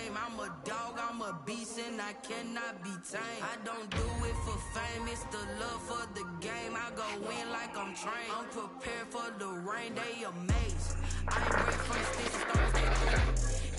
game. I'm a dog, I'm a beast, and I cannot be tamed. I don't do it for fame, it's the love for the game. I go in like I'm trained. I'm prepared for the rain, they amazed. I ain't break from sticks and stones, they through.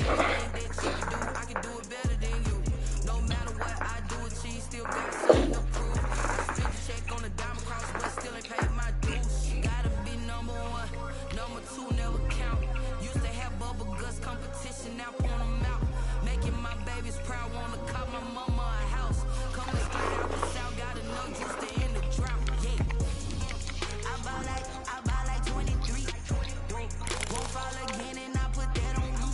Anything that you can do, I can do it better than you. No matter what I do, achieve, still got something to prove. I spent the check on the diamond cross, but still ain't paid my dues. Gotta be number one, number two never count. Used to have bubble guts competition, now point them out. Making my babies proud, wanna cop my mama a house. Coming straight out the south, got enough juice to end the drought. Yeah, I buy like 23. Won't fall again, and I put that on you.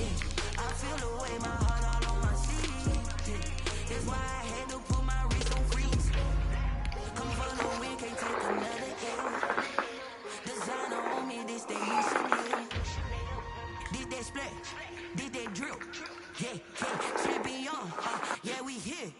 Yeah, I feel the way, my heart all on my sleeve. Yeah, that's why I had to put my wrist on freeze. Come for the win, can't take another L. Designer on me, this that new Chanel. This that splash, this that drill. Yeah, champion, yeah, we here.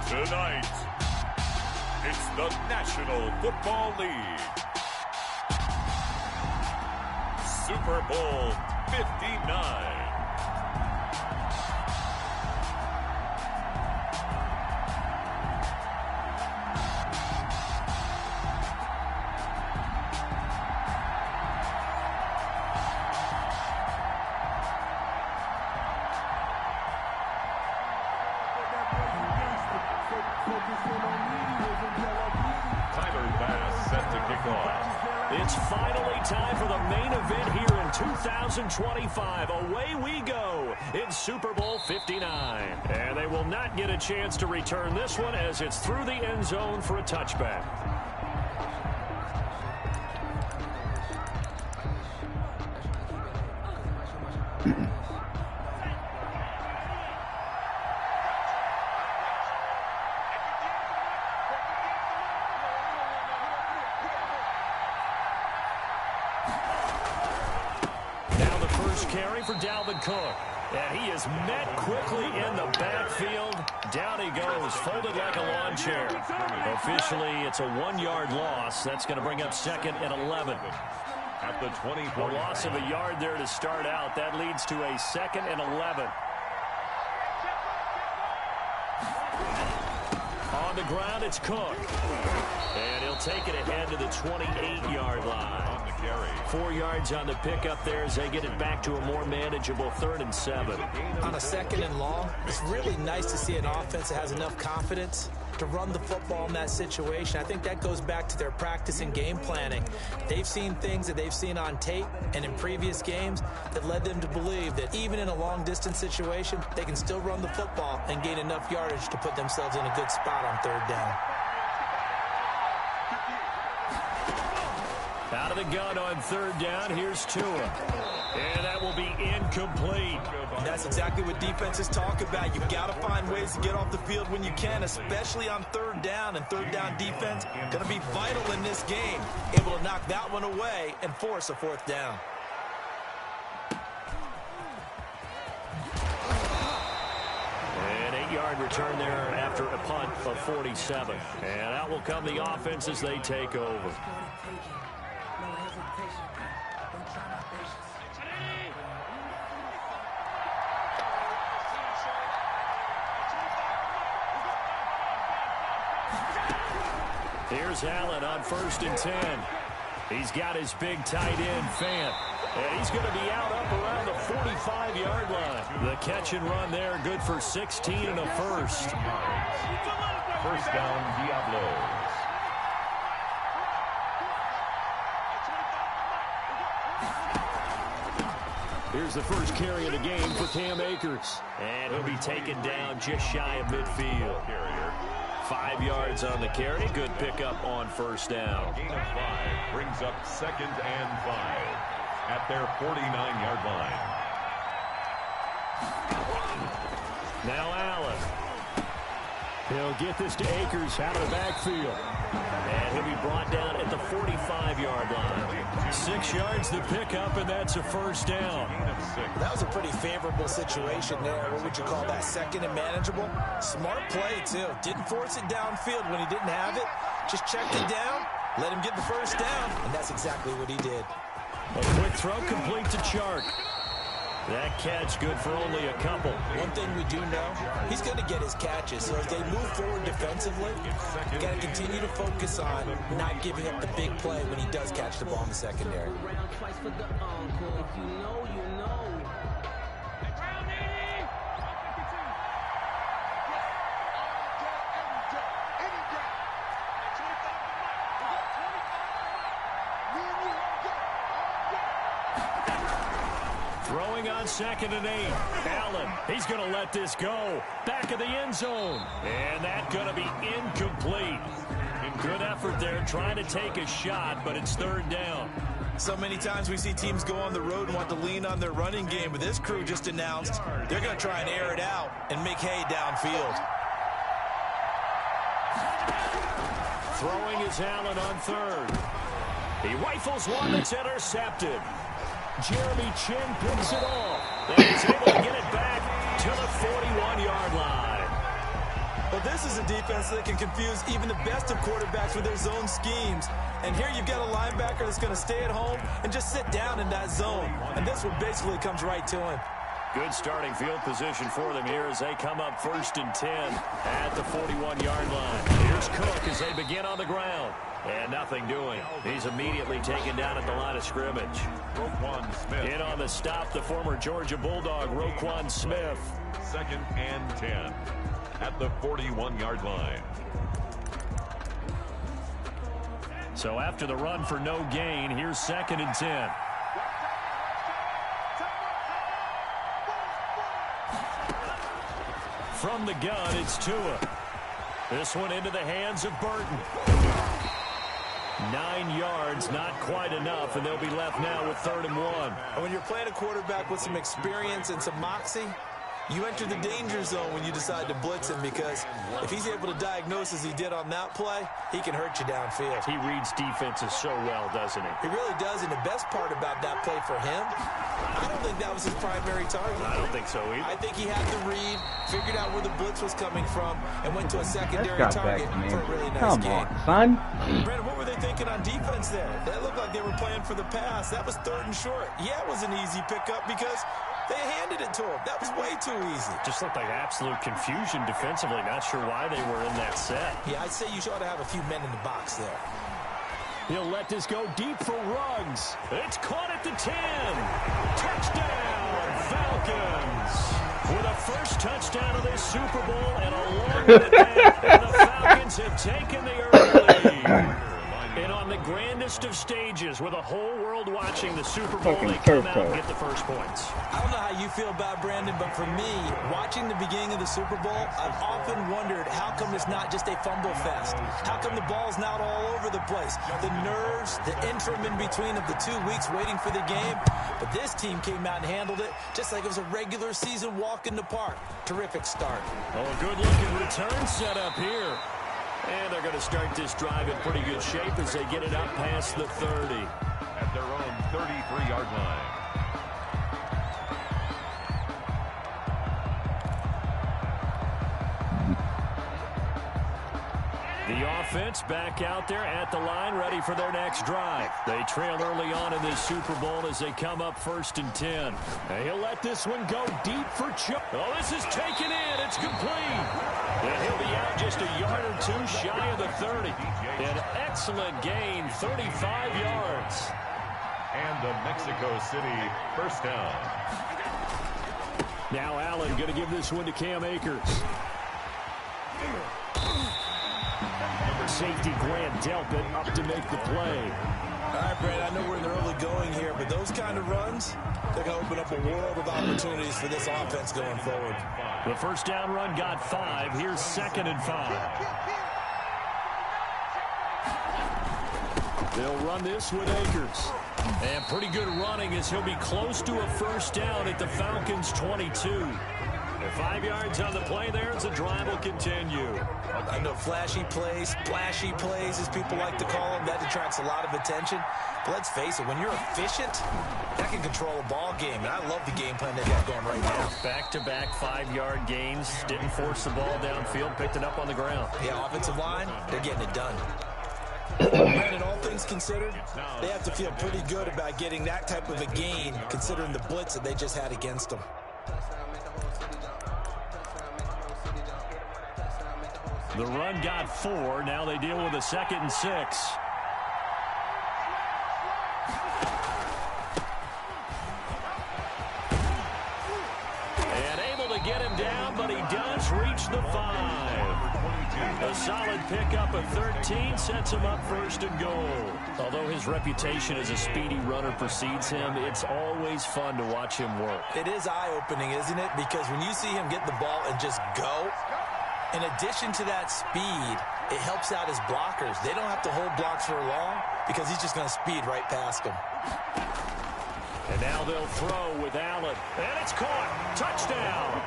Tonight, it's the National Football League. Super Bowl 59. It's finally time for the main event here in 2025. Away we go in Super Bowl 59. And they will not get a chance to return this one as it's through the end zone for a touchback. Carry for Dalvin Cook. And he is met quickly in the backfield. Down he goes, folded like a lawn chair. Officially, it's a 1-yard loss. That's going to bring up 2nd and 11. At the 20. A loss of a yard there to start out. That leads to a 2nd and 11. On the ground, it's Cook. And he'll take it ahead to the 28-yard line. 4 yards on the pickup there as they get it back to a more manageable 3rd and 7. On a 2nd and long, it's really nice to see an offense that has enough confidence to run the football in that situation. I think that goes back to their practice and game planning. They've seen things that they've seen on tape and in previous games that led them to believe that even in a long-distance situation, they can still run the football and gain enough yardage to put themselves in a good spot on 3rd down. Out of the gun on 3rd down, here's Tua. And that will be incomplete. That's exactly what defenses talk about. You've got to find ways to get off the field when you can, especially on 3rd down. And 3rd down defense going to be vital in this game. Able to knock that one away and force a 4th down. An 8-yard return there after a punt of 47. And out will come the offense as they take over. Here's Allen on 1st and 10. He's got his big tight end, Fant. And he's going to be out up around the 45-yard line. The catch and run there, good for 16 and a first. 1st down, Diablos. Here's the first carry of the game for Cam Akers. And he'll be taken down just shy of midfield. 5 yards on the carry. Good pickup on 1st down. Gain of 5 brings up 2nd and 5 at their 49-yard line. Now Allen. He'll get this to Akers out of the backfield. And he'll be brought down at the 45-yard line. 6 yards to pick up, and that's a first down. That was a pretty favorable situation there. What would you call that? Second and manageable? Smart play, too. Didn't force it downfield when he didn't have it. Just checked it down, let him get the first down, and that's exactly what he did. A quick throw complete to Chark. That catch good for only a couple. One thing we do know, he's going to get his catches. So as they move forward defensively, you got to continue to focus on not giving up the big play when he does catch the ball in the secondary. Throwing on 2nd and 8. Allen, he's going to let this go. Back of the end zone. And that's going to be incomplete. Good effort there trying to take a shot, but it's 3rd down. So many times we see teams go on the road and want to lean on their running game, but this crew just announced they're going to try and air it out and make hay downfield. Throwing is Allen on 3rd. He rifles one that's intercepted. Jeremy Chin picks it off. And he's able to get it back to the 41-yard line. Well, this is a defense that can confuse even the best of quarterbacks with their zone schemes. And here you've got a linebacker that's going to stay at home and just sit down in that zone. And this one basically comes right to him. Good starting field position for them here as they come up 1st and 10 at the 41-yard line. Here's Cook as they begin on the ground. And nothing doing. He's immediately taken down at the line of scrimmage. In on the stop, the former Georgia Bulldog, Roquan Smith. 2nd and 10 at the 41-yard line. So after the run for no gain, here's 2nd and 10. From the gun, it's Tua. This one into the hands of Burton. 9 yards, not quite enough, and they'll be left now with 3rd and 1. And when you're playing a quarterback with some experience and some moxie, you enter the danger zone when you decide to blitz him, because if he's able to diagnose as he did on that play, he can hurt you downfield. He reads defenses so well, doesn't he? He really does, and the best part about that play for him, I don't think that was his primary target. I don't think so either. I think he had the read, figured out where the blitz was coming from, and went to a secondary target for a really nice game. Come on, son. Brandon, what were they thinking on defense there? That looked like they were playing for the pass. That was 3rd and short. Yeah, it was an easy pickup because they handed it to him. That was way too easy. Just looked like absolute confusion defensively. Not sure why they were in that set. Yeah, I'd say you ought to have a few men in the box there. He'll let this go deep for Ruggs. It's caught at the 10. Touchdown, Falcons. With a first touchdown of this Super Bowl and a long advance, and the Falcons have taken the early lead. And on the grandest of stages, with a whole world watching the Super Bowl, they come out and get the first points. I don't know how you feel about Brandon, but for me, watching the beginning of the Super Bowl, I've often wondered how come it's not just a fumble fest? How come the ball's not all over the place? The nerves, the interim in between of the 2 weeks waiting for the game. But this team came out and handled it just like it was a regular season walk in the park. Terrific start. Oh, a good-looking return set up here. And they're going to start this drive in pretty good shape as they get it up past the 30. At their own 33-yard line. The offense back out there at the line, ready for their next drive. They trail early on in this Super Bowl as they come up 1st and 10. And he'll let this one go deep for Chuck. Oh, this is taken in. It's complete. And he'll be out just a yard or two shy of the 30. An excellent gain, 35 yards. And the Mexico City first down. Now Allen going to give this one to Cam Akers. Safety Grant Delpit up to make the play. All right, Brad, I know we're in the early going here, but those kind of runs, they're going to open up a world of opportunities for this offense going forward. The first down run got 5. Here's 2nd and 5. They'll run this with Akers. And pretty good running as he'll be close to a first down at the Falcons' 22. 5 yards on the play there as the drive will continue. I know flashy plays, splashy plays, as people like to call them, that attracts a lot of attention. But let's face it, when you're efficient, that can control a ball game. And I love the game plan they got going right now. Back-to-back 5-yard gains. Didn't force the ball downfield, picked it up on the ground. Yeah, offensive line, they're getting it done. Granted, all things considered, they have to feel pretty good about getting that type of a gain, considering the blitz that they just had against them. The run got 4. Now they deal with a 2nd and 6. And able to get him down, but he does reach the 5. A solid pickup of 13 sets him up 1st and goal. Although his reputation as a speedy runner precedes him, it's always fun to watch him work. It is eye-opening, isn't it? Because when you see him get the ball and just go, in addition to that speed, it helps out his blockers. They don't have to hold blocks for long because he's just going to speed right past them. And now they'll throw with Allen. And it's caught. Touchdown.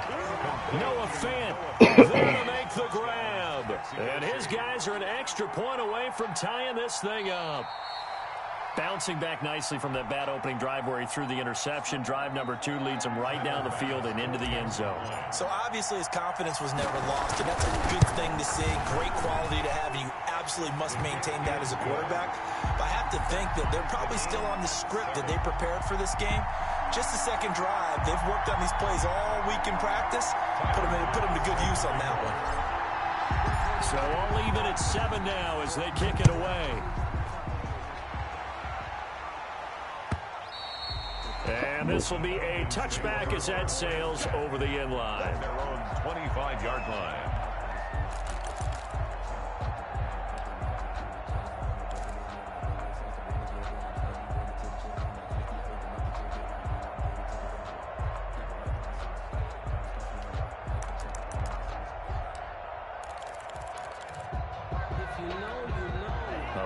Noah Fant there to make the grab. And his guys are an extra point away from tying this thing up. Bouncing back nicely from that bad opening drive where he threw the interception. Drive number 2 leads him right down the field and into the end zone. So obviously his confidence was never lost, and that's a good thing to see. Great quality to have, and you absolutely must maintain that as a quarterback. But I have to think that they're probably still on the script that they prepared for this game. Just the second drive, they've worked on these plays all week in practice. Put them to good use on that one. So all even at 7 now as they kick it away. And this will be a touchback as that sails over the end line. Their own 25-yard line.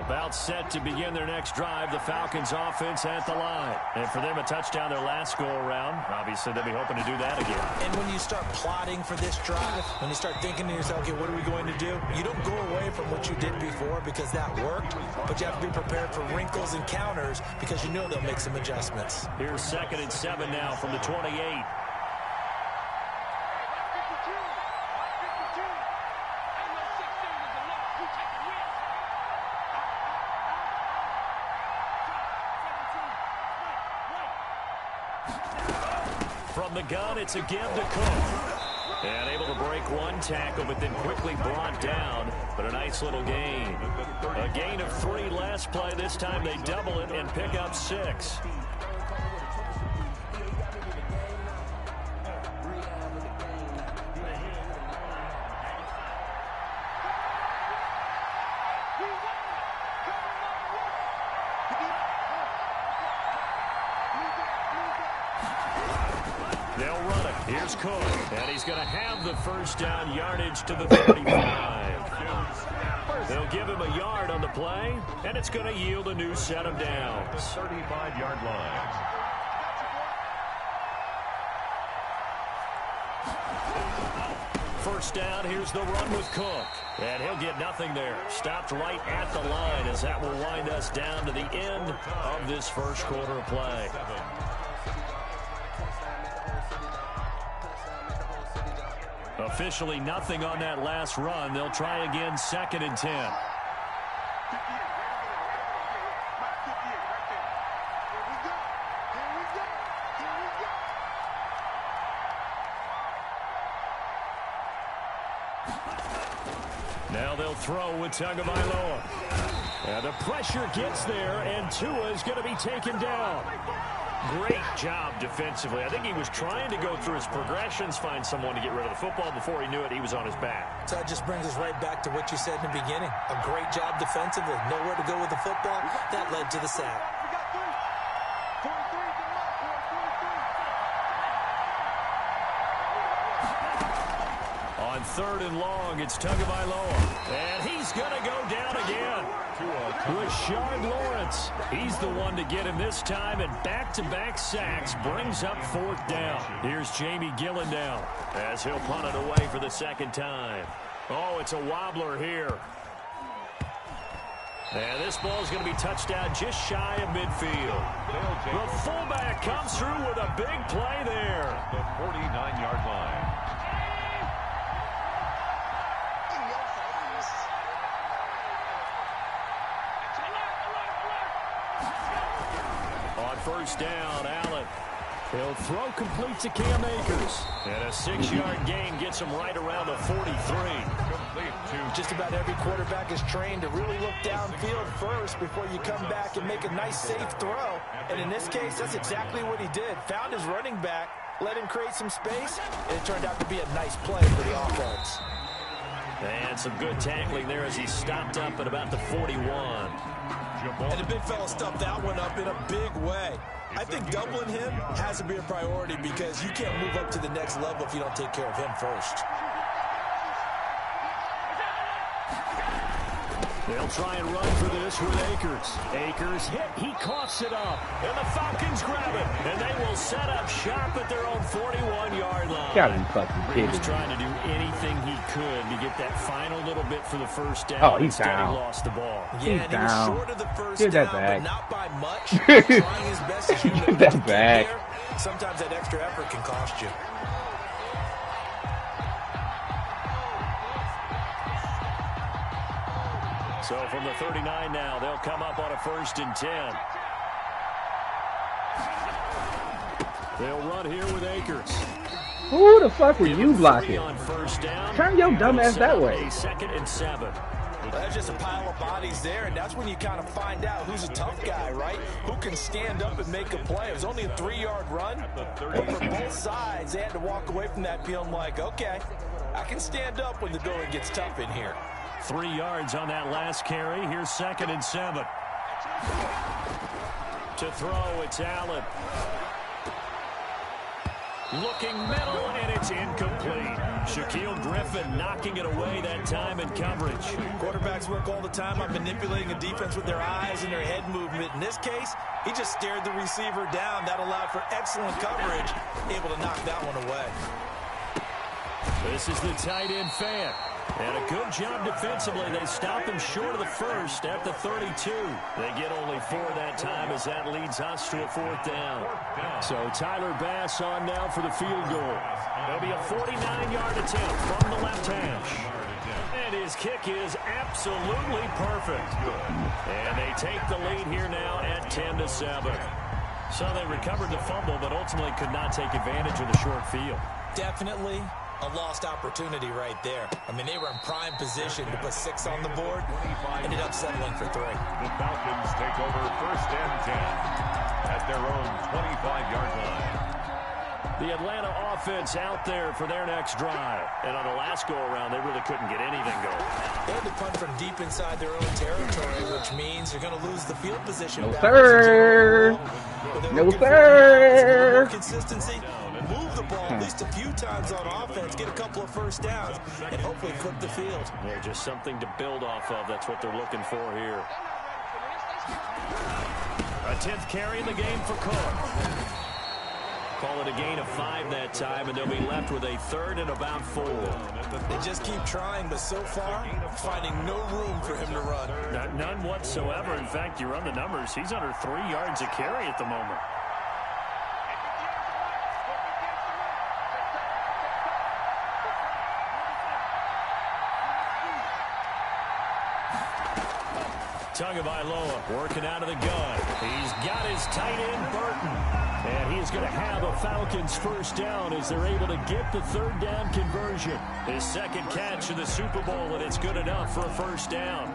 About set to begin their next drive, the Falcons offense at the line. And for them, a touchdown their last go-around. Obviously, they'll be hoping to do that again. And when you start plotting for this drive, when you start thinking to yourself, okay, what are we going to do? You don't go away from what you did before because that worked, but you have to be prepared for wrinkles and counters because you know they'll make some adjustments. Here's 2nd and 7 now from the 28. From the gun, it's a give to Cook. And able to break one tackle, but then quickly brought down. But a nice little gain. A gain of 3 last play. This time they double it and pick up 6. They'll run it. Here's Cook. And he's going to have the first down yardage to the 35. They'll give him a yard on the play, and it's going to yield a new set of downs. 35-yard line. First down, here's the run with Cook. And he'll get nothing there. Stopped right at the line as that will wind us down to the end of this first quarter of play. Officially nothing on that last run. They'll try again 2nd and 10. Now they'll throw with Tagovailoa. And the pressure gets there, and Tua is going to be taken down. Great job defensively. I think he was trying to go through his progressions, find someone to get rid of the football. Before he knew it, he was on his back. So that just brings us right back to what you said in the beginning. A great job defensively. Nowhere to go with the football. That led to the sack. On 3rd and long, it's Tagovailoa. And he's going to go down again. Rashard Lawrence. He's the one to get him this time, and back-to-back sacks brings up 4th down. Here's Jamie Gillen down as he'll punt it away for the 2nd time. Oh, it's a wobbler here. And this ball's going to be touched down just shy of midfield. The fullback comes through with a big play there. The 49-yard line. On 1st down, Allen. He'll throw complete to Cam Akers. And a 6-yard gain gets him right around the 43. Just about every quarterback is trained to really look downfield first before you come back and make a nice, safe throw. And in this case, that's exactly what he did. Found his running back, let him create some space, and it turned out to be a nice play for the offense. And some good tackling there as he stopped up at about the 41. And the big fella stuffed that one up in a big way. I think doubling him has to be a priority because you can't move up to the next level if you don't take care of him first. They'll try and run for this with Akers. Akers hit. He coughs it up. And the Falcons grab it. And they will set up shop at their own 41-yard line. Gotta be fucking kidding. He was trying to do anything he could to get that final little bit for the 1st down. Oh, he's Instead, down. he lost the ball. He's and down. he was short of the 1st Give that down, back. but not by much. Trying his best as you know, Give that to get back. there. Sometimes that extra effort can cost you. So from the 39 now, they'll come up on a 1st and 10. They'll run here with Akers. Who the fuck were you blocking? On 1st down. Turn your dumb ass that way. 2nd and 7. Well, there's just a pile of bodies there, and that's when you kind of find out who's a tough guy, right? Who can stand up and make a play. It was only a 3-yard run, but for both sides, they had to walk away from that feeling like, okay, I can stand up when the going gets tough in here. 3 yards on that last carry. Here's 2nd and 7. To throw, it's Allen. Looking middle, and it's incomplete. Shaquille Griffin knocking it away that time in coverage. Quarterbacks work all the time on manipulating a defense with their eyes and their head movement. In this case, he just stared the receiver down. That allowed for excellent coverage, able to knock that one away. This is the tight end fan. And a good job defensively. They stop him short of the 1st at the 32. They get only 4 that time as that leads us to a 4th down. So Tyler Bass on now for the field goal. It'll be a 49-yard attempt from the left hash. And his kick is absolutely perfect. And they take the lead here now at 10-7. So they recovered the fumble, but ultimately could not take advantage of the short field. Definitely a lost opportunity right there. I mean, they were in prime position to put 6 on the board. Ended up settling for 3. The Falcons take over 1st and 10 at their own 25-yard line. The Atlanta offense out there for their next drive. And on the last go-around, they really couldn't get anything going. They had to punt from deep inside their own territory, which means they're going to lose the field position. No, sir. No, sir. Consistency. Move the ball at least a few times on offense, get a couple of 1st downs, and hopefully flip the field. Yeah, just something to build off of. That's what they're looking for here. A 10th carry in the game for Cook. Call it a gain of 5 that time, and they'll be left with a 3rd and about 4. They just keep trying, but so far, finding no room for him to run. None whatsoever. In fact, you run the numbers. He's under 3 yards a carry at the moment. Tagovailoa working out of the gun. He's got his tight end, Burton. And he's going to have a Falcons 1st down as they're able to get the 3rd down conversion. His 2nd catch of the Super Bowl, and it's good enough for a 1st down.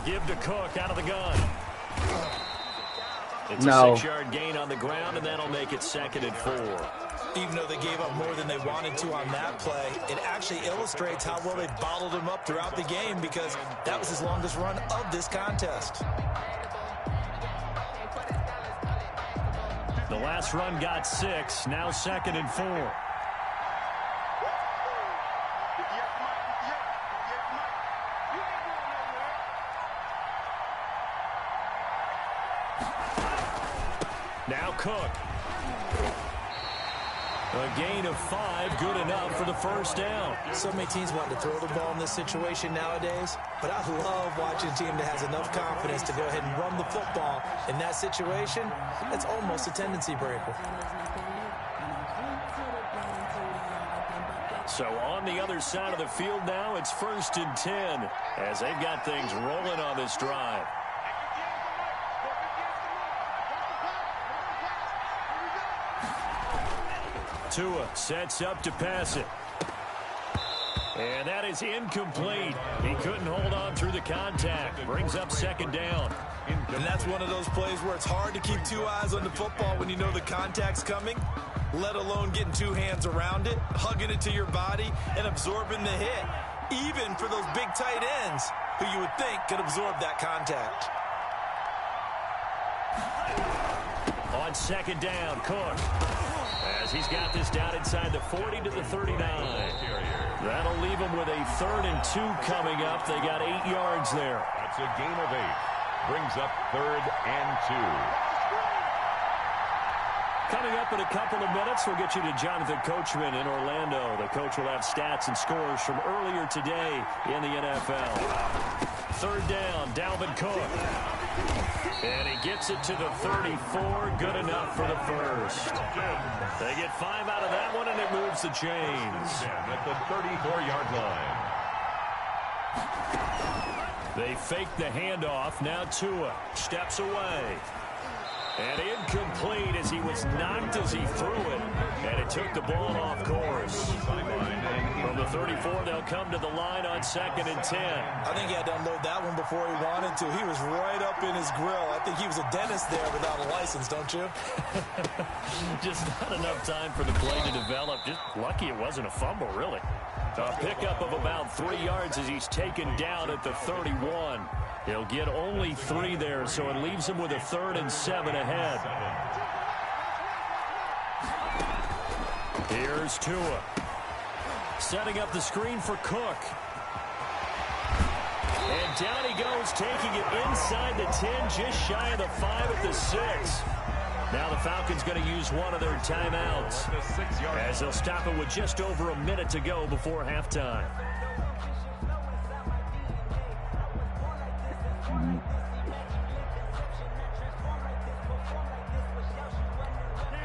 Give to Cook out of the gun. It's a 6-yard gain on the ground, and that'll make it 2nd and 4. Even though they gave up more than they wanted to on that play, it actually illustrates how well they bottled him up throughout the game because that was his longest run of this contest. The last run got 6, now 2nd and 4. Now Cook. A gain of 5, good enough for the first down. So many teams want to throw the ball in this situation nowadays, but I love watching a team that has enough confidence to go ahead and run the football. In that situation, it's almost a tendency breaker. So on the other side of the field now, it's 1st and 10 as they've got things rolling on this drive. Tua sets up to pass it. And that is incomplete. He couldn't hold on through the contact. Brings up 2nd down. And that's one of those plays where it's hard to keep 2 eyes on the football when you know the contact's coming, let alone getting 2 hands around it, hugging it to your body, and absorbing the hit, even for those big tight ends who you would think could absorb that contact. On 2nd down, Cook. As he's got this down inside the 40 to the 39. That'll leave him with a 3rd and 2 coming up. They got 8 yards there. That's a gain of 8. Brings up 3rd and 2. Coming up in a couple of minutes, we'll get you to Jonathan Coachman in Orlando. The coach will have stats and scores from earlier today in the NFL. 3rd down, Dalvin Cook. And he gets it to the 34. Good enough for the first. They get 5 out of that one, and it moves the chains. At the 34-yard line. They fake the handoff. Now Tua steps away. And incomplete as he was knocked as he threw it. And it took the ball off course. From the 34, they'll come to the line on 2nd and 10. I think he had to unload that one before he wanted to. He was right up in his grill. I think he was a dentist there without a license, don't you? Just not enough time for the play to develop. Just lucky it wasn't a fumble, really. A pickup of about 3 yards as he's taken down at the 31. He'll get only 3 there, so it leaves him with a 3rd and 7 ahead. Here's Tua. Setting up the screen for Cook. And down he goes, taking it inside the 10, just shy of the 5 at the 6. Now the Falcons going to use one of their timeouts as they'll stop it with just over a minute to go before halftime.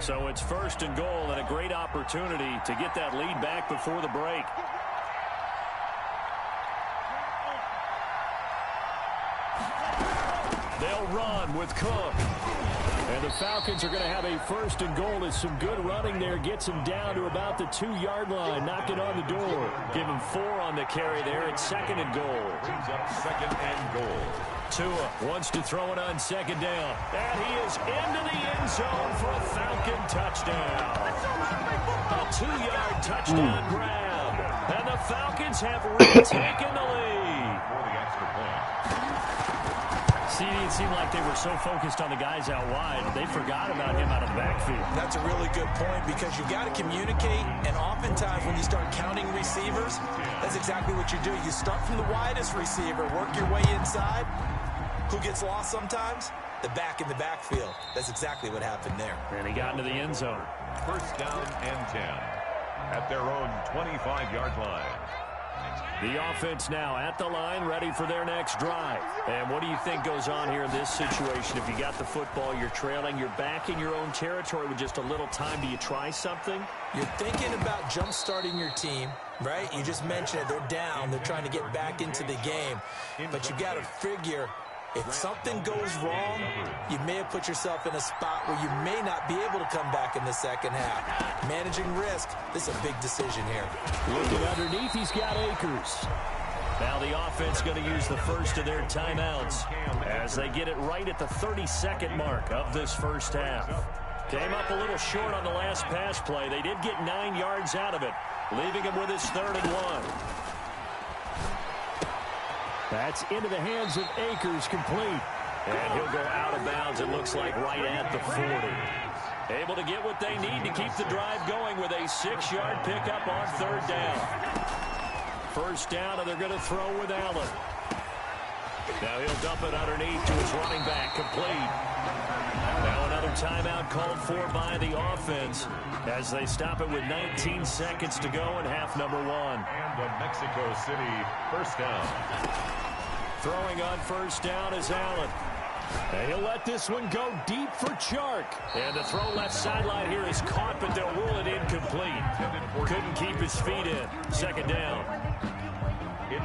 So it's 1st and goal and a great opportunity to get that lead back before the break. They'll run with Cook. And the Falcons are going to have a 1st and goal as some good running there gets him down to about the 2-yard line. Knocked it on the door. Give him 4 on the carry there at 2nd and goal. Brings up 2nd and goal. Tua wants to throw it on 2nd down. And he is into the end zone for a Falcon touchdown. A 2-yard touchdown grab. And the Falcons have retaken the lead. For the extra point. See, it seemed like they were so focused on the guys out wide, they forgot about him out of the backfield. That's a really good point because you got to communicate, and oftentimes when you start counting receivers, that's exactly what you do. You start from the widest receiver, work your way inside. Who gets lost sometimes? The back in the backfield. That's exactly what happened there. And he got into the end zone. 1st down and 10 at their own 25-yard line. The offense now at the line, ready for their next drive. And what do you think goes on here in this situation? If you got the football, you're trailing, you're back in your own territory with just a little time. Do you try something? You're thinking about jump-starting your team, right? You just mentioned it. They're down. They're trying to get back into the game. But you got to figure, if something goes wrong, you may have put yourself in a spot where you may not be able to come back in the second half. Managing risk, this is a big decision here. Looking underneath, he's got Akers. Now the offense going to use the first of their timeouts as they get it right at the 32nd mark of this first half. Came up a little short on the last pass play. They did get 9 yards out of it, leaving him with his 3rd and 1. That's into the hands of Akers, complete. And he'll go out of bounds, it looks like, right at the 40. Able to get what they need to keep the drive going with a 6-yard pickup on 3rd down. 1st down, and they're going to throw with Allen. Now he'll dump it underneath to his running back, complete. Now another timeout called for by the offense as they stop it with 19 seconds to go in half number 1. And the Mexico City 1st down. Throwing on 1st down is Allen. And he'll let this one go deep for Chark. And the throw left sideline here is caught, but they'll rule it incomplete. Couldn't keep his feet in. 2nd down.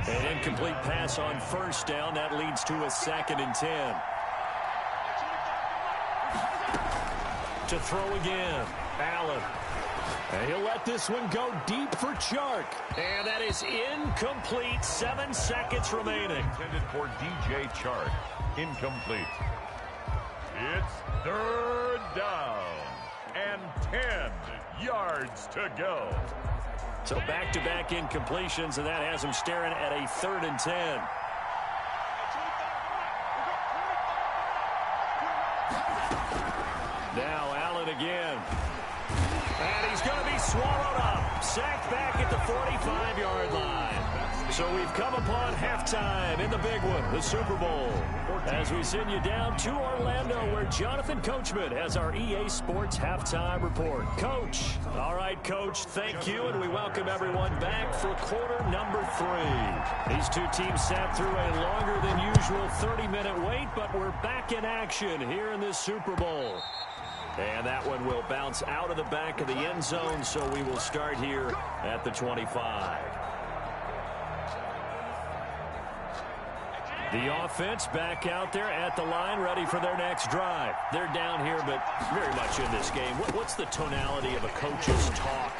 An incomplete pass on 1st down. That leads to a 2nd and 10. To throw again, Allen. And he'll let this one go deep for Chark. And that is incomplete. 7 seconds remaining. Intended for DJ Chark. Incomplete. It's 3rd down and 10 yards to go. So back-to-back incompletions, and that has him staring at a 3rd and 10. Now Allen again. And he's going to be swallowed up. Sacked back at the 45-yard line. So we've come upon halftime in the big one, the Super Bowl. As we send you down to Orlando, where Jonathan Coachman has our EA Sports halftime report. Coach. All right, Coach, thank you, and we welcome everyone back for quarter number 3. These two teams sat through a longer than usual 30-minute wait, but we're back in action here in this Super Bowl. And that one will bounce out of the back of the end zone, so we will start here at the 25. The offense back out there at the line, ready for their next drive. They're down here, but very much in this game. What's the tonality of a coach's talk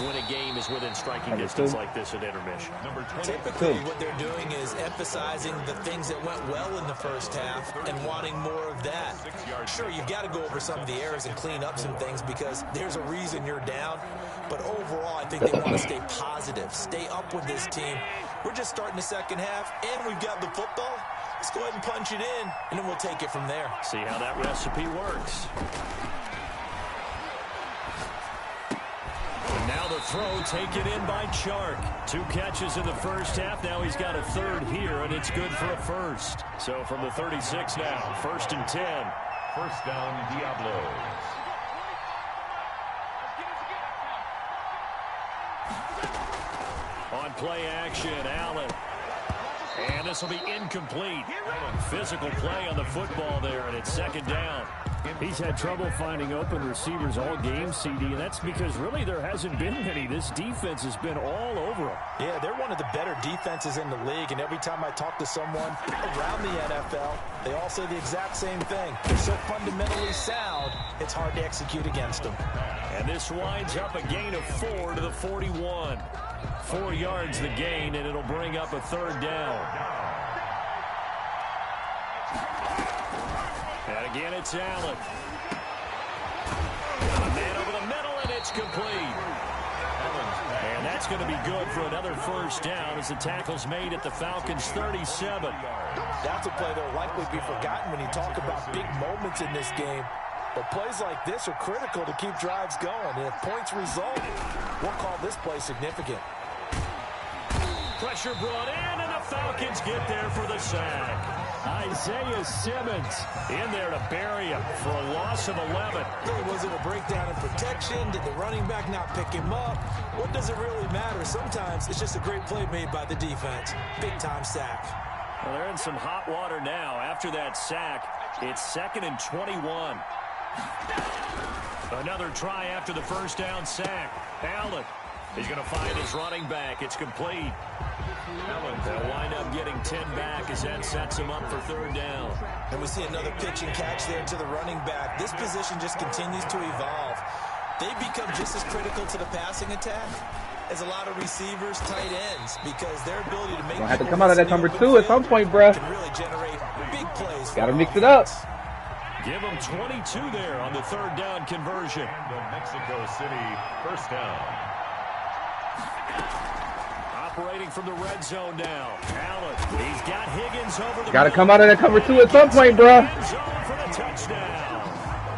when a game is within striking distance like this at intermission? Typically, what they're doing is emphasizing the things that went well in the first half and wanting more of that. Sure, you've got to go over some of the errors and clean up some things because there's a reason you're down. But overall, I think they want to stay positive, stay up with this team. We're just starting the second half, and we've got the football. Let's go ahead and punch it in, and then we'll take it from there. See how that recipe works. And now the throw taken in by Chark. 2 catches in the first half. Now he's got a 3rd here, and it's good for a 1st. So from the 36 now, 1st and 10. 1st down, Diablos. On play action, Allen. And this will be incomplete. Physical play on the football there, and it's 2nd down. He's had trouble finding open receivers all game, CD, and that's because really there hasn't been many. This defense has been all over him. Yeah, they're one of the better defenses in the league, and every time I talk to someone around the NFL, they all say the exact same thing. They're so fundamentally sound, it's hard to execute against them. And this winds up a gain of 4 to the 41. 4 yards the gain, and it'll bring up a 3rd down. And again, it's Allen. Got a man over the middle, and it's complete. And that's going to be good for another 1st down as the tackle's made at the Falcons' 37. That's a play that will likely be forgotten when you talk about big moments in this game. But plays like this are critical to keep drives going. And if points result, we'll call this play significant. Pressure brought in, and the Falcons get there for the sack. Isaiah Simmons in there to bury him for a loss of 11. Was it a breakdown in protection? Did the running back not pick him up? What does it really matter? Sometimes it's just a great play made by the defense. Big-time sack. Well, they're in some hot water now. After that sack, it's 2nd and 21. Another try after the 1st down sack. Allen. He's going to find his running back. It's complete. They'll wind up getting 10 back as that sets him up for 3rd down. And we see another pitch and catch there to the running back. This position just continues to evolve. They become just as critical to the passing attack as a lot of receivers, tight ends, because their ability to make... Gonna have to come out of that number 2 at some point, bruh. Can really generate big plays. Gotta mix it up. Give them 22 there on the third down conversion. And Mexico City, first down. Operating from the red zone now. Allen, he's got Higgins over the... Got to come out of that cover 2 at some point, bro. End zone for the touchdown.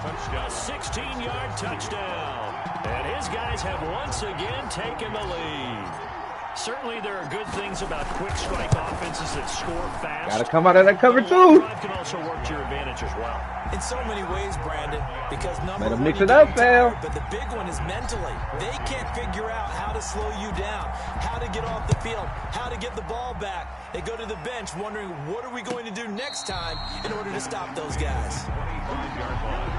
A 16-yard touchdown. And his guys have once again taken the lead. Certainly there are good things about quick strike offenses that score fast. Got to come out of that cover 2. Drive can also work to your advantage as well. In so many ways, Brandon, because Better mix it up, Phil. But the big one is mentally. They can't figure out how to slow you down, how to get off the field, how to get the ball back. They go to the bench wondering, what are we going to do next time in order to stop those guys? 25-yard line.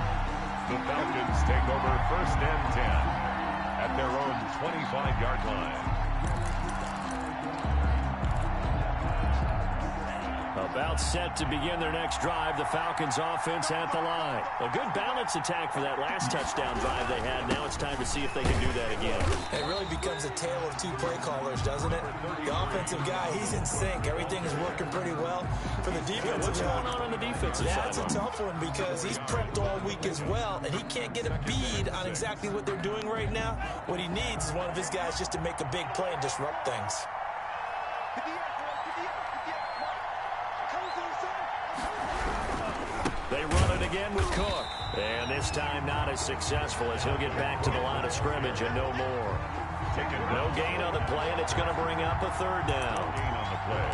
The Falcons take over first and 10 at their own 25-yard line. About set to begin their next drive. The Falcons offense at the line. A good balance attack for that last touchdown drive they had. Now it's time to see if they can do that again. It really becomes a tale of 2 play callers, doesn't it? The offensive guy, he's in sync. Everything is working pretty well. For the defensive What's going on the defensive side? That's a tough one because he's prepped all week as well, and he can't get a bead on exactly what they're doing right now. What he needs is one of his guys just to make a big play and disrupt things. They run it again with Cook. And this time not as successful as he'll get back to the line of scrimmage and no more. No gain on the play, and it's going to bring up a third down. No gain on the play.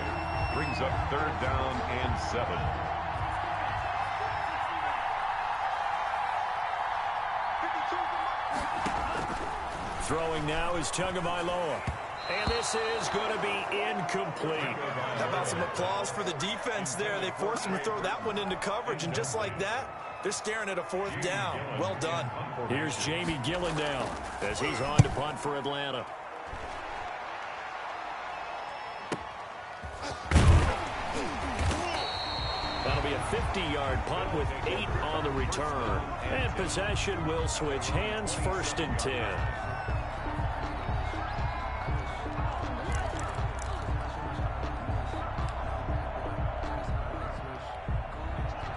Brings up third down and 7. Throwing now is Tagovailoa. And this is going to be incomplete. How about some applause for the defense there? They forced him to throw that one into coverage, and just like that, they're staring at a 4th down. Well done. Here's Jamie Gillen now as he's on to punt for Atlanta. That'll be a 50-yard punt with 8 on the return. And possession will switch hands, 1st and 10.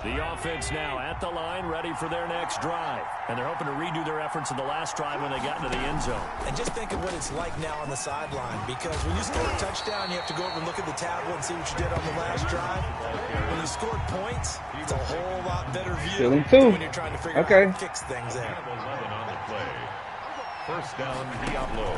The offense now at the line, ready for their next drive. And they're hoping to redo their efforts in the last drive when they got into the end zone. And just think of what it's like now on the sideline, because when you score a touchdown, you have to go over and look at the tablet and see what you did on the last drive. When you scored points, it's a whole lot better view than when you're trying to figure out how to fix things there. 11 on the play. First down, Diablo.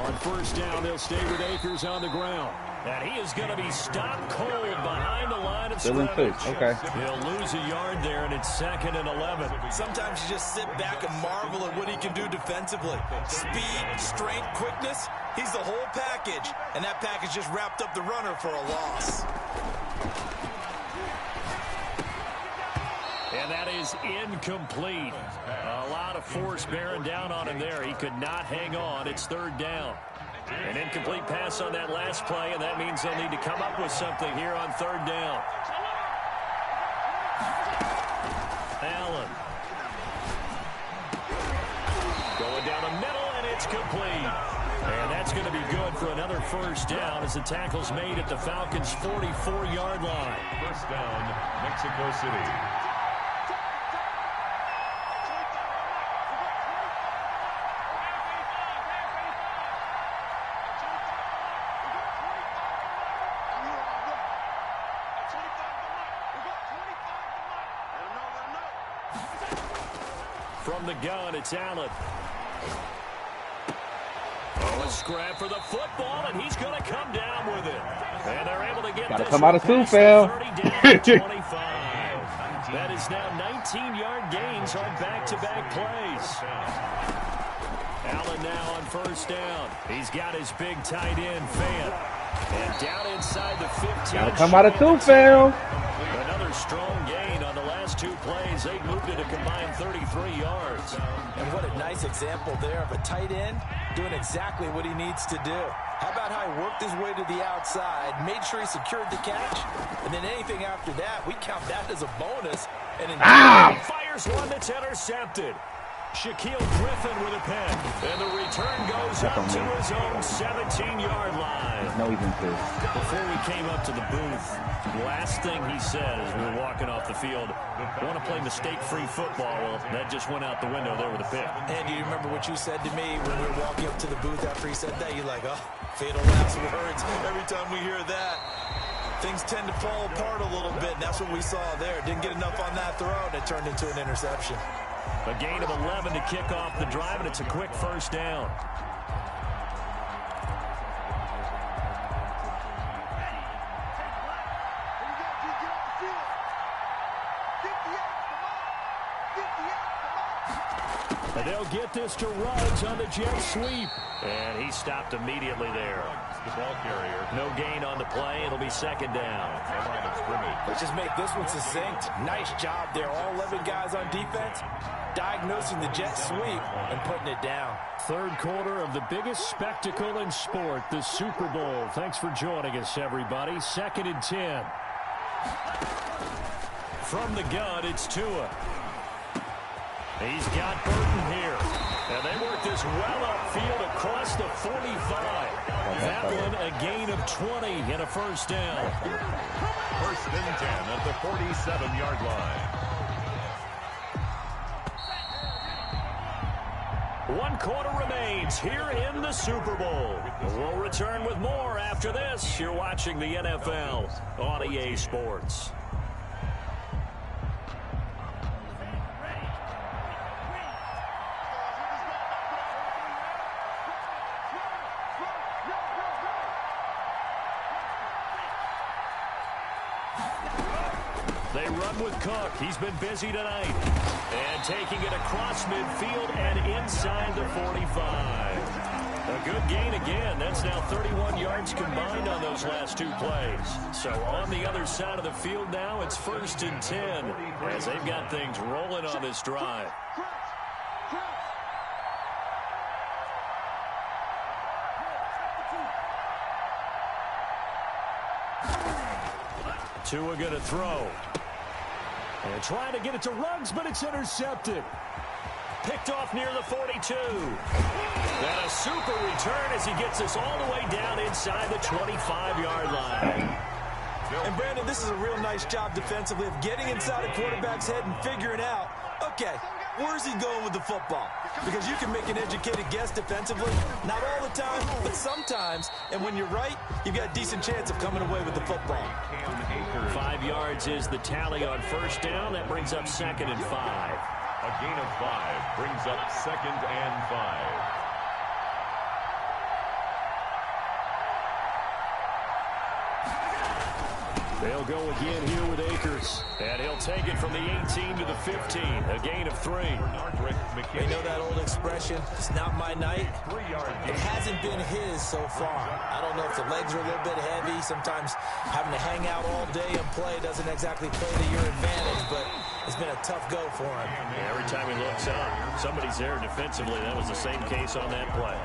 On first down, they'll stay with Akers on the ground. And he is going to be stopped cold behind the line of scrimmage. Okay. He'll lose a yard there, and it's 2nd and 11. Sometimes you just sit back and marvel at what he can do defensively. Speed, strength, quickness, he's the whole package. And that package just wrapped up the runner for a loss. And that is incomplete. A lot of force bearing down on him there. He could not hang on. It's 3rd down. An incomplete pass on that last play, and that means they'll need to come up with something here on 3rd down. Allen. Going down the middle, and it's complete. And that's going to be good for another 1st down as the tackle's made at the Falcons' 44-yard line. First down, Mexico City. From the gun, it's Allen. Oh, a scrap for the football, and he's going to come down with it. And they're able to get Gotta this come out of 2, down Phil. to 25. That is now 19-yard gains on back-to-back plays. Allen now on 1st down. He's got his big tight end, Fan. And down inside the 15. Gotta come out of 2, Phil. Another strong gain on the last 2 plays. They moved it a combined 33 yards. And what a nice example there of a tight end doing exactly what he needs to do. How about how he worked his way to the outside, made sure he secured the catch, and then anything after that, we count that as a bonus. And fires one that's intercepted. Shaquille Griffin with a pick. And the return goes up to his own 17-yard line. No, he's in two. Before we came up to the booth, the last thing he said as we were walking off the field, I want to play mistake-free football. Well, that just went out the window there with a pick. And do you remember what you said to me when we were walking up to the booth after he said that? You're like, oh, fatal last words. Every time we hear that, things tend to fall apart a little bit, and that's what we saw there. Didn't get enough on that throw, and it turned into an interception. A gain of 11 to kick off the drive, and it's a quick first down. And they'll get this to Ruggs on the jet sweep. And he stopped immediately there. The ball carrier. No gain on the play. It'll be second down. Let's just make this one succinct. Nice job there. All 11 guys on defense diagnosing the jet sweep and putting it down. Third quarter of the biggest spectacle in sport, the Super Bowl. Thanks for joining us, everybody. 2nd and 10. From the gun, it's Tua. He's got Burton here. And they work this well upfield across the 45. That one a gain of 20 and a first down. First and 10 at the 47-yard line. 1 quarter remains here in the Super Bowl. We'll return with more after this. You're watching the NFL on EA Sports. They run with Cook. He's been busy tonight. And taking it across midfield and inside the 45. A good gain again. That's now 31 yards combined on those last 2 plays. So on the other side of the field now, it's 1st and 10 as they've got things rolling on this drive. Tua going to throw. And trying to get it to Ruggs, but it's intercepted. Picked off near the 42. And a super return as he gets us all the way down inside the 25-yard line. And, Brandon, this is a real nice job defensively of getting inside a quarterback's head and figuring out, okay, where's he going with the football? Because you can make an educated guess defensively. Not all the time, but sometimes. And when you're right, you've got a decent chance of coming away with the football. 5 yards is the tally on first down. That brings up 2nd and 5. A gain of 5 brings up 2nd and 5. They'll go again here with Akers. And he'll take it from the 18 to the 15. A gain of 3. You know that old expression, it's not my night? It hasn't been his so far. I don't know if the legs are a little bit heavy. Sometimes having to hang out all day and play doesn't exactly play to your advantage, but it's been a tough go for him. Yeah, every time he looks up, somebody's there defensively. That was the same case on that play.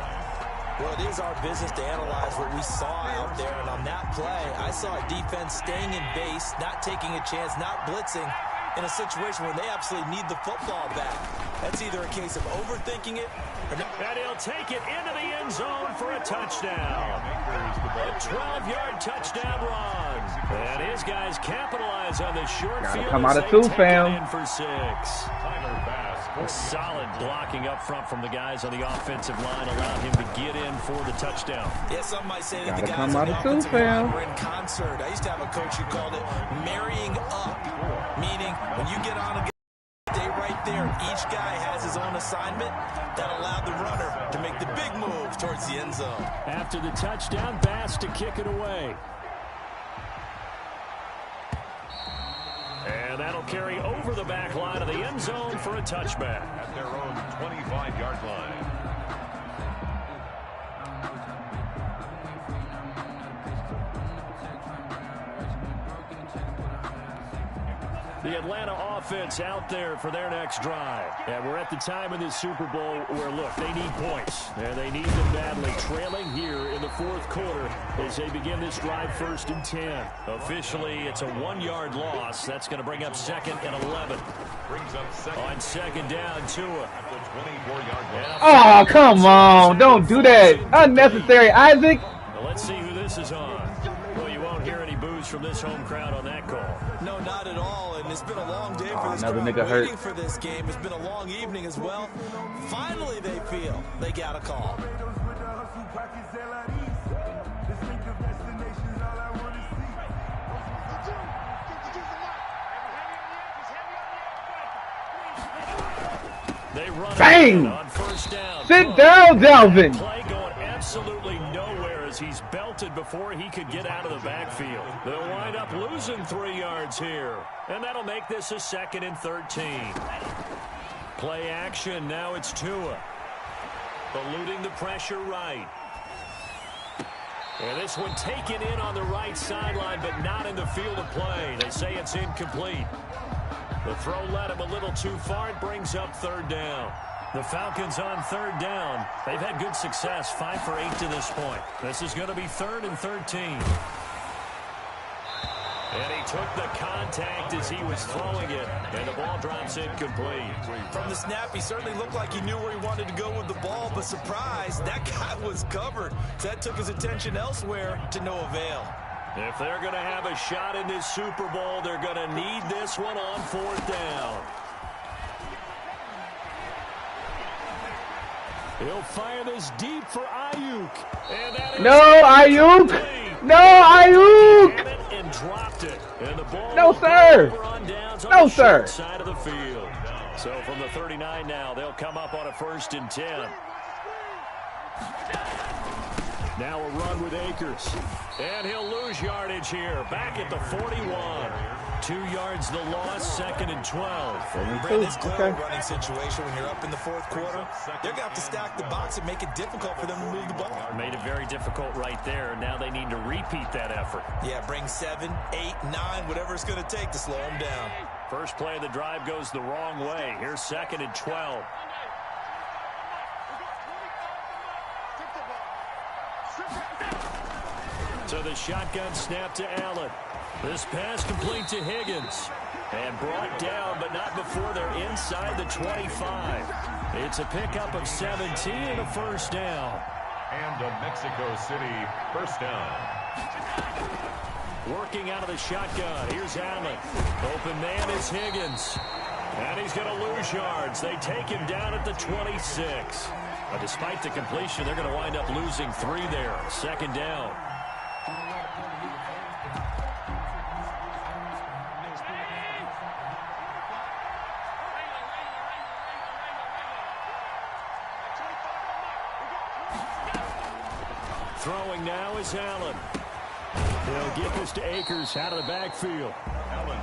Well, it is our business to analyze what we saw out there, and on that play, I saw a defense staying in base, not taking a chance, not blitzing, in a situation where they absolutely need the football back. That's either a case of overthinking it or not. And he'll take it into the end zone for a touchdown. A 12-yard touchdown run. And his guys capitalize on the short Gotta field come as out of they two, take fam. it in for 6. A solid blocking up front from the guys on the offensive line allowed him to get in for the touchdown. Yeah, some might say that Gotta the guys come on out the of two, offensive line fam. were in concert. I used to have a coach who called it marrying up, meaning when you get on a game, stay right there. Each guy has his own assignment that allowed the runner to make the big move towards the end zone. After the touchdown, Bass to kick it away. And that'll carry over the back line of the end zone for a touchback. At their own 25-yard line. The Atlanta offense out there for their next drive. And we're at the time in this Super Bowl where, look, they need points. And they need them badly. Trailing here in the fourth quarter as they begin this drive 1st and 10. Officially, it's a 1-yard loss. That's going to bring up 2nd and 11. Brings up second. On 2nd down, Tua. At the 24-yard line. Oh, come on. Don't do that. Unnecessary, Isaac. Well, let's see who this is on. Well, you won't hear any boos from this home crowd on that call. No, not at all. And it's been a long day for this another crowd nigga waiting hurt. for this game. It's been a long evening as well. Finally, they feel they got a call. They run Bang! on 1st down. Sit down, Dalvin. Play going absolutely nowhere as he's belted before he could get out of the backfield. They'll wind up losing 3 yards here. And that'll make this a 2nd and 13. Play action. Now it's Tua. Eluding the pressure right. And this one taken in on the right sideline, but not in the field of play. They say it's incomplete. The throw led him a little too far. It brings up 3rd down. The Falcons on 3rd down. They've had good success, 5 for 8 to this point. This is going to be 3rd and 13. And he took the contact as he was throwing it, and the ball drops incomplete. From the snap, he certainly looked like he knew where he wanted to go with the ball, but surprise, that guy was covered. So that took his attention elsewhere to no avail. If they're going to have a shot in this Super Bowl, they're going to need this one on 4th down. He'll fire this deep for Ayuk. And that is No, Ayuk. No, Ayuk. And dropped it. And the ball No, sir. on downs on No, the sir. short side of the field. So from the 39 now, they'll come up on a 1st and 10. Now a run with Akers. And he'll lose yardage here. Back at the 41. 2 yards the loss, 2nd and 12. Brandon, it's clearly a running situation when you're up in the fourth quarter. They're going to have to stack the box and make it difficult for them to move the ball. Made it very difficult right there. Now they need to repeat that effort. Yeah, bring 7, 8, 9, whatever it's going to take to slow them down. First play of the drive goes the wrong way. Here's 2nd and 12. So the shotgun snap to Allen. This pass complete to Higgins. And brought down, but not before they're inside the 25. It's a pickup of 17 and a 1st down. And a Mexico City 1st down. Working out of the shotgun. Here's Allen. Open man is Higgins. And he's going to lose yards. They take him down at the 26. But despite the completion, they're going to wind up losing 3 there. 2nd down. Throwing now is Allen. They'll get this to Akers out of the backfield.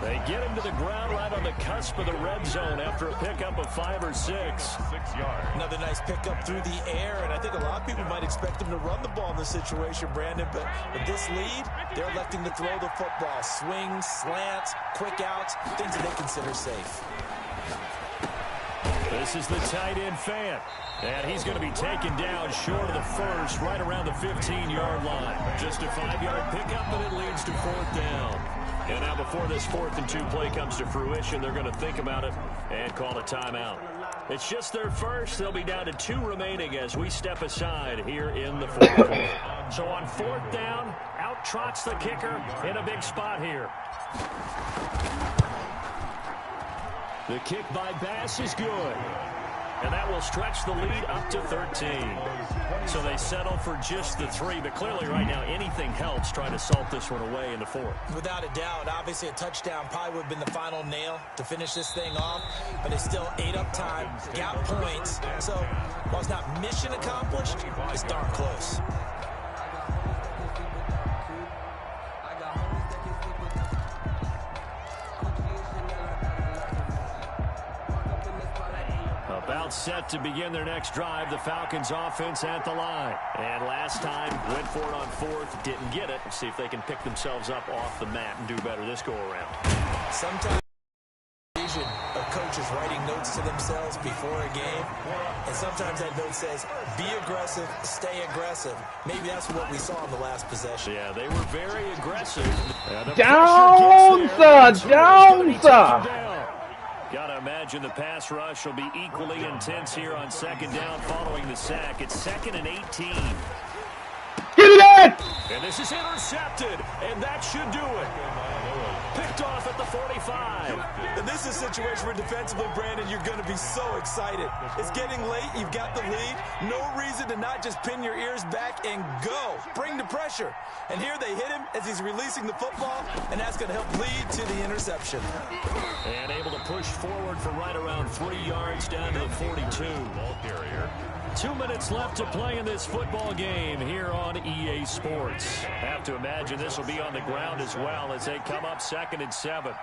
They get him to the ground right on the cusp of the red zone after a pickup of 5 or 6. 6 yards. Another nice pickup through the air, and I think a lot of people might expect them to run the ball in this situation, Brandon, but with this lead, they're electing to throw the football. Swings, slants, quick outs, things that they consider safe. This is the tight end Fant. And he's going to be taken down short of the first, right around the 15-yard line. Just a 5-yard pickup, and it leads to 4th down. And now before this 4th and 2 play comes to fruition, they're going to think about it and call a timeout. It's just their first. They'll be down to 2 remaining as we step aside here in the 4th quarter. So on 4th down, out trots the kicker in a big spot here. The kick by Bass is good. And that will stretch the lead up to 13. So they settle for just the 3. But clearly right now, anything helps trying to salt this one away in the 4th. Without a doubt, obviously a touchdown probably would have been the final nail to finish this thing off. But it's still ate up time, got points. So while it's not mission accomplished, it's darn close. About set to begin their next drive, the Falcons offense at the line. And last time, went for it on 4th, didn't get it. See if they can pick themselves up off the mat and do better this go around. Sometimes vision of coaches writing notes to themselves before a game, and sometimes that note says, be aggressive, stay aggressive. Maybe that's what we saw in the last possession. Yeah, they were very aggressive. Jones! Gotta imagine the pass rush will be equally intense here on second down following the sack. It's 2nd and 18. Get it! And this is intercepted, and that should do it. Picked off at the 45. And this is a situation where defensively, Brandon, you're going to be so excited. It's getting late. You've got the lead. No reason to not just pin your ears back and go. Bring the pressure. And here they hit him as he's releasing the football, and that's going to help lead to the interception. And able to push forward for right around 3 yards down to the 42. Ball carrier. 2 minutes left to play in this football game here on EA Sports. Have to imagine this will be on the ground as well as they come up 2nd and 7.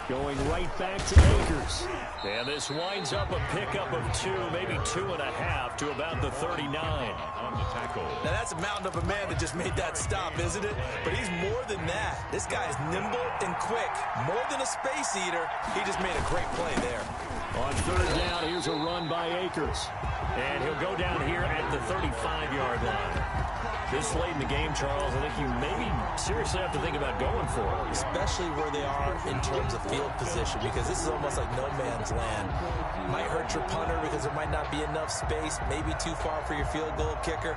Going right back to Akers. And this winds up a pickup of 2, maybe 2.5 to about the 39. On the tackle. Now that's a mountain of a man that just made that stop, isn't it? But he's more than that. This guy is nimble and quick. More than a space eater. He just made a great play there. On 3rd down, here's a run by Akers. And he'll go down here at the 35-yard line. This late in the game, Charles, I think you maybe seriously have to think about going for it. Especially where they are in terms of field position, because this is almost like no man's land. Might hurt your punter because there might not be enough space, maybe too far for your field goal kicker.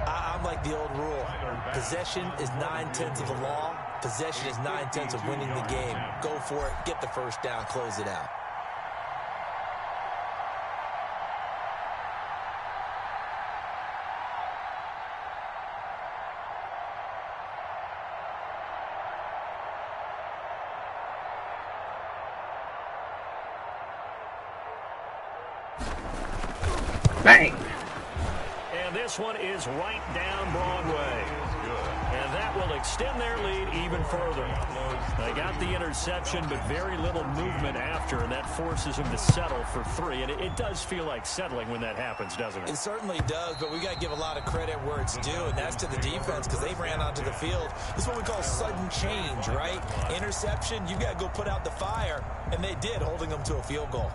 I'm like the old rule. Possession is 9/10 of the law. Possession is 9/10 of winning the game. Go for it, get the first down, close it out. Bang! And this one is right down Broadway. And that will extend their lead even further. They got the interception, but very little movement after, and that forces them to settle for 3. And it does feel like settling when that happens, doesn't it? It certainly does, but we got to give a lot of credit where it's due, and that's to the defense because they ran onto the field. This is what we call sudden change, right? Interception, you got to go put out the fire, and they did, holding them to a field goal.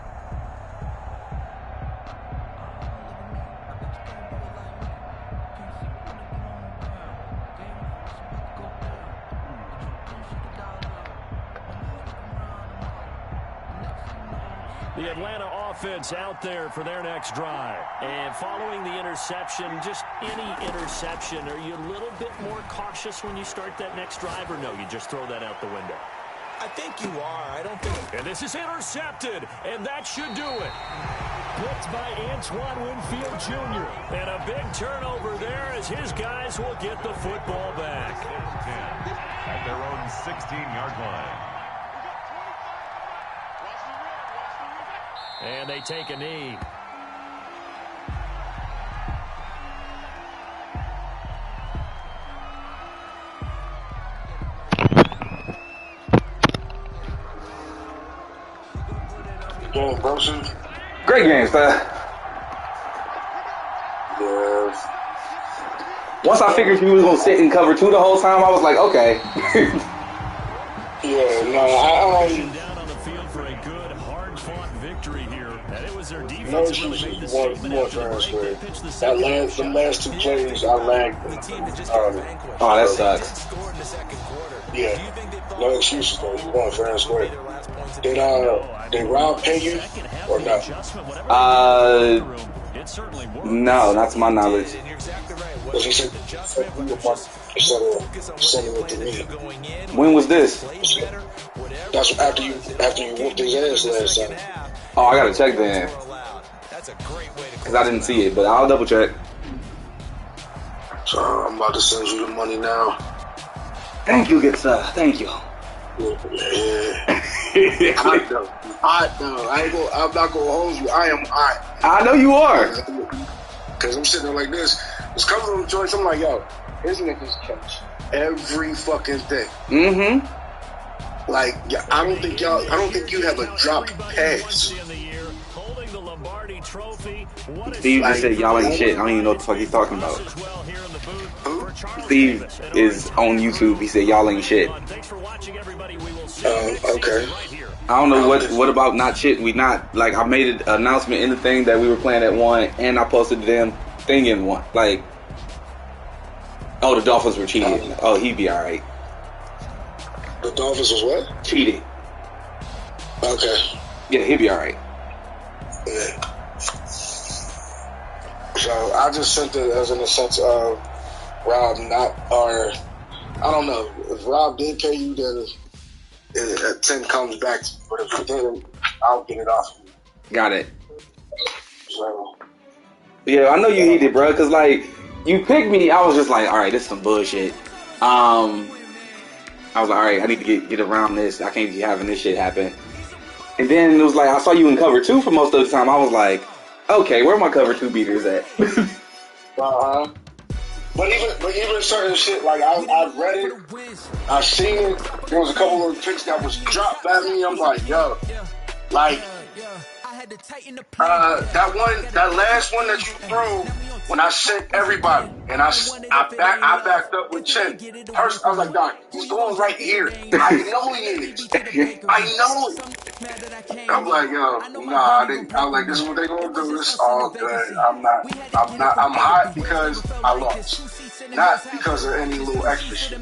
The Atlanta offense out there for their next drive. And following the interception, just any interception, are you a little bit more cautious when you start that next drive, or no, you just throw that out the window? I think you are. I don't think... And this is intercepted, and that should do it. Blitzed by Antoine Winfield Jr. And a big turnover there as his guys will get the football back. At their own 16-yard line. And they take a knee. Game, Wilson. Great game, sir. Yes. Once I figured he was going to sit and cover 2 the whole time, I was like, okay. Yeah, no, Down on the field for a good, hard-fought victory here. And it was their defense no that really made the statement after the break. They pitched the second half. the last 2 plays, I lagged. Oh, that sucks. Yeah, no excuses though. You won fair and square. Did Rob pay you or not? No, not to my knowledge. Because he said send it to me. When was this? That's after you whooped his ass last time. Oh, I gotta check then. Because I didn't see it, but I'll double check. So I'm about to send you the money now. Thank you, good sir. Thank you. Yeah. I'm not gonna hold you. I am hot. I know you are. Because I'm sitting there like this. It's coming from the joints. I'm like, yo, his niggas catch every fucking thing. Mm-hmm. Like, I don't think you have a drop pass. Trophy. Steve just said y'all ain't shit. I don't even know what the fuck he's talking about. Who? Steve is on YouTube. He said y'all ain't shit. Okay. I don't know what about not shit. We not like I made an announcement in the thing that we were playing at 1, and I posted the damn thing in 1. Like, oh, the Dolphins were cheated. Oh, he'd be all right. The Dolphins was what? Cheated. Okay. Yeah, he'd be all right. Yeah. So I just sent it as in the sense of Rob I don't know. If Rob did pay you, then 10 comes back. But if he didn't, I'll get it off of you. Got it. So. Yeah, I know you need it, bro. Cause like you picked me, I was just like, all right, this is some bullshit. I was like, all right, I need to get around this. I can't be having this shit happen. And then it was like I saw you in cover 2 for most of the time. I was like, okay, where are my cover 2 beaters at? But even certain shit, like I read it, I seen it. There was a couple of picks that was dropped at me. I'm like, yo, like that last one that you threw when I sent everybody, and I backed up with Chen. First, I was like, Doc, he's going right here. I know he is. I know it. I'm like, yo, nah. I was like, this is what they gonna do. This is all good. I'm hot because I lost, not because of any little extra shit.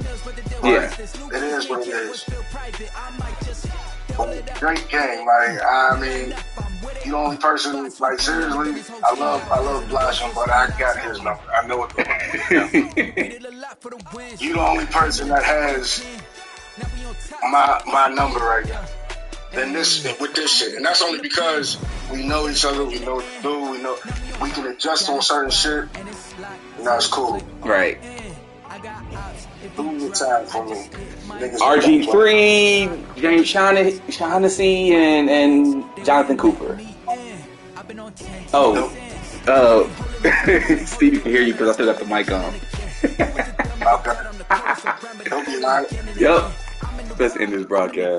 Yeah, it is what it is. Great game. Like, I mean, you the only person. Like, seriously, I love Blasham, but I got his number. I know what the You the only person that has my number right now. With this shit, and that's only because we know each other, we know what to do, we can adjust on certain shit, and that's cool. Right. Do your time for me. RG3, James Shaughnessy, and Jonathan Cooper. Oh, Steve can hear you because I still got the mic on. Okay. Yep. Let's end this broadcast.